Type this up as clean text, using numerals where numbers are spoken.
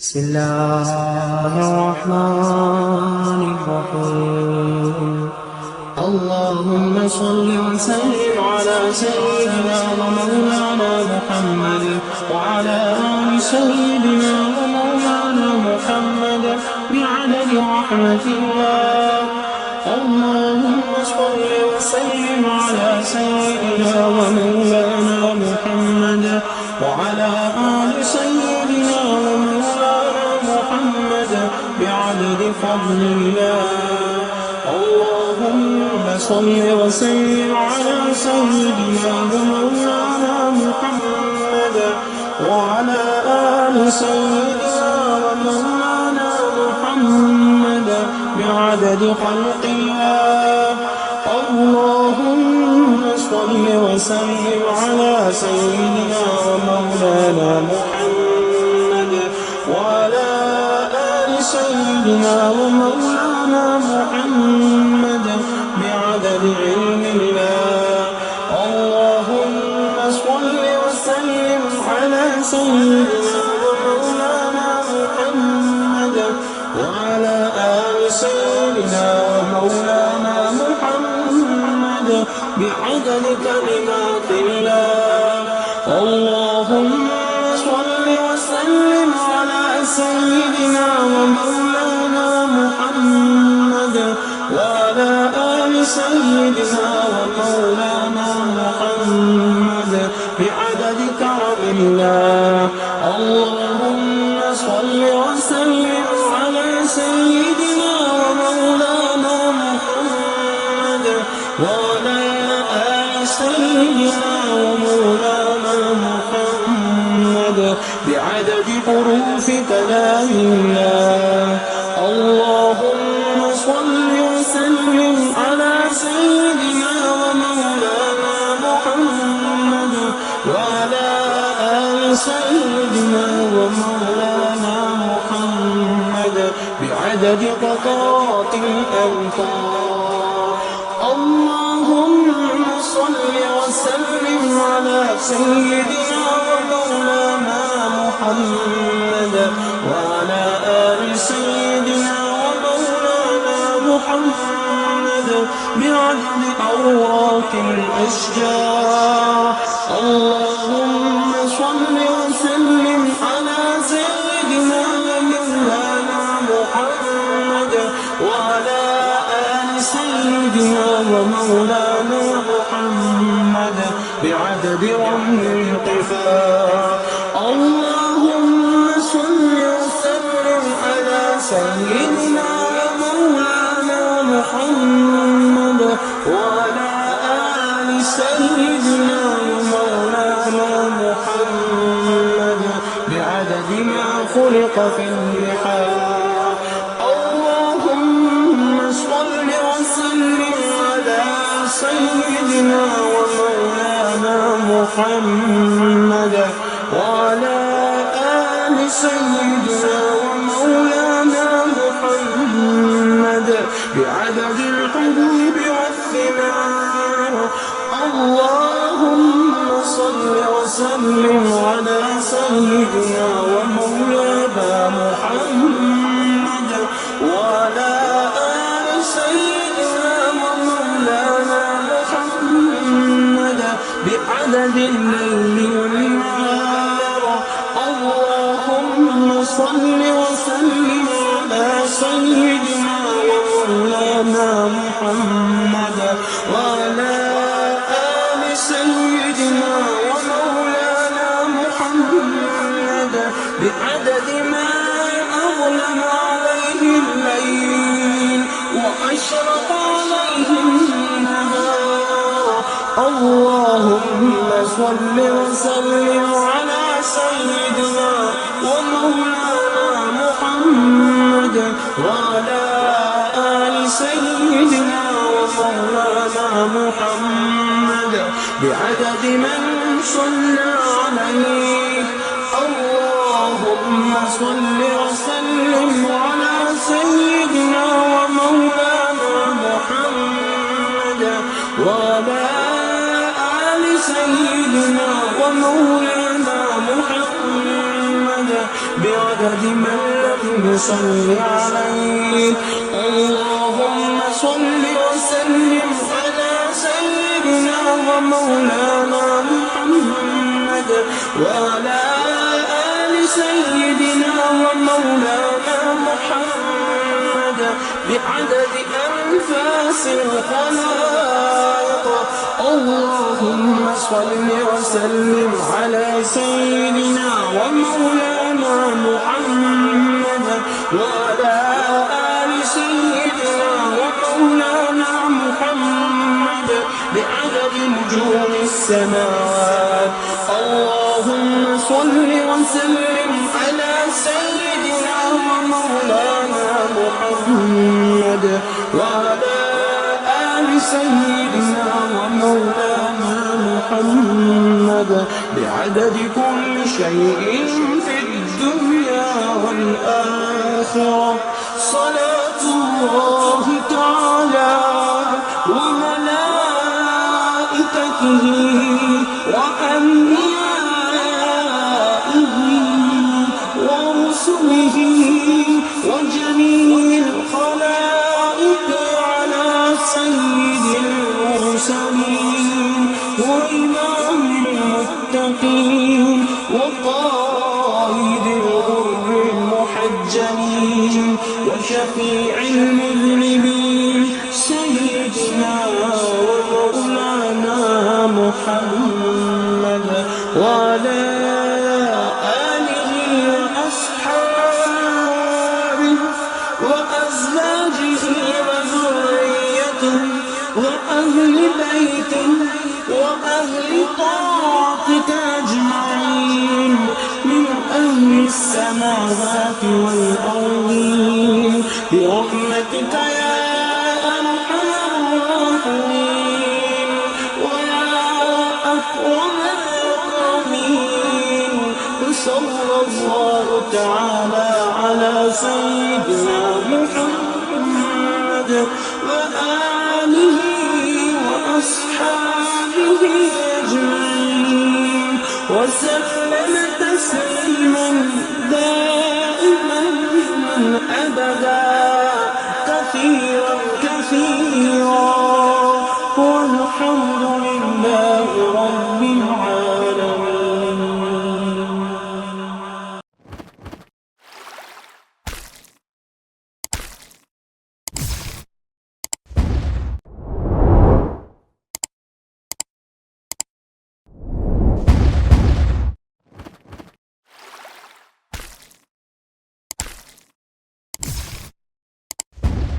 بسم الله الرحمن الرحيم. اللهم صل وسلم على سيدنا ومولانا محمد وعلى آل سيدنا ومولانا محمد بعدد رحمة الله. اللهم صل وسلم على سيدنا ومولانا محمد وعلى آل سيدنا ومولانا محمد بعدد فضل الله. اللهم صل وسلم على سيدنا ومولانا محمد وعلى آل سيدنا ومولانا محمد بعدد خلق الله. اللهم صل وسلم على سيدنا ومولانا محمد وعلى آل سيدنا ومولانا محمد بعدد علم الله. اللهم صل وسلم على سيدنا ومولانا محمد وعلى آل سيدنا ومولانا محمد بعدد كلمات الله. اللهم صل وسلم على سيدنا ومولانا محمد وعلى آل سيدنا ومولانا محمد بعدد كرم الله. اللهم صل وسلم على سيدنا ومولانا محمد وعلى آل سيدنا ومولانا محمد بعدد حروف كلام الله. اللهم صل وسلم على سيدنا ومولانا محمد وعلى آل سيدنا ومولانا محمد بعدد قطرات الأمطار. اللهم صل وسلم على سيدنا ومولانا محمد وعلى آل سيدنا ومولانا محمد بعدد أوراق الأشجار. اللهم صل وسلم على سيدنا ومولانا محمد وعلى آل سيدنا ومولانا محمد بعدد رمل القفار. اللهم صل وسلم على سيدنا ومولانا محمد وعلى آل سيدنا ومولانا محمد بعدد ما خلق في البحار. اللهم صل وسلم على سيدنا ومولانا محمد وعلى آل سيدنا ومولانا محمد بعدد الحبوب والثمار. اللهم صل وسلم على سيدنا ومولانا محمد وعلى آل سيدنا ومولانا محمد بعدد الليل والنهار. اللهم صل وسلم على سيدنا ومولانا محمد وعلى آل سيدنا ومولانا محمد بعدد ما أظلم عليه الليل وأشرق عليه النهار. اللهم صل وسلم على سيدنا ومولانا محمد وعلى آل سيدنا ومولانا محمد بعدد من صلى عليه. اللهم صل وسلم على سيدنا ومولانا محمد وعلى آل سيدنا ومولانا محمد بعد بعدد من لم يصل عليه. اللهم صل وسلم على سيدنا ومولانا محمد وعلى آل سيدنا ومولانا محمد بعدد أنفاس الخلائق. اللهم صل وسلم على سيدنا ومولانا محمد وعلى آل سيدنا ومولانا محمد بعدد نجوم السماوات. اللهم صل وسلم على سيدنا ومولانا محمد وعلى آل سيدنا ومولانا محمد بعدد كل شيء في الدنيا والآخرة. صلاة الله تعالى وملائكته وأنبيائه ورسله وجميع الخلائق على سيد المرسلين وإمام المتقين وقائد الغر المحجلين وشفيع المذنبين سيدنا ومولانا محمد وعلى آله وأصحابه وأزواجه وذريته وأهل بيته وأهل طاعتك أجمعين من أهل السماوات والأرضين برحمتك يا أرحم الراحمين ويا أكرم الأكرمين. وصلى الله تعالى على سيدنا محمد وآله وأصحابه أجمعين وسلم تسليما دائما أبدا.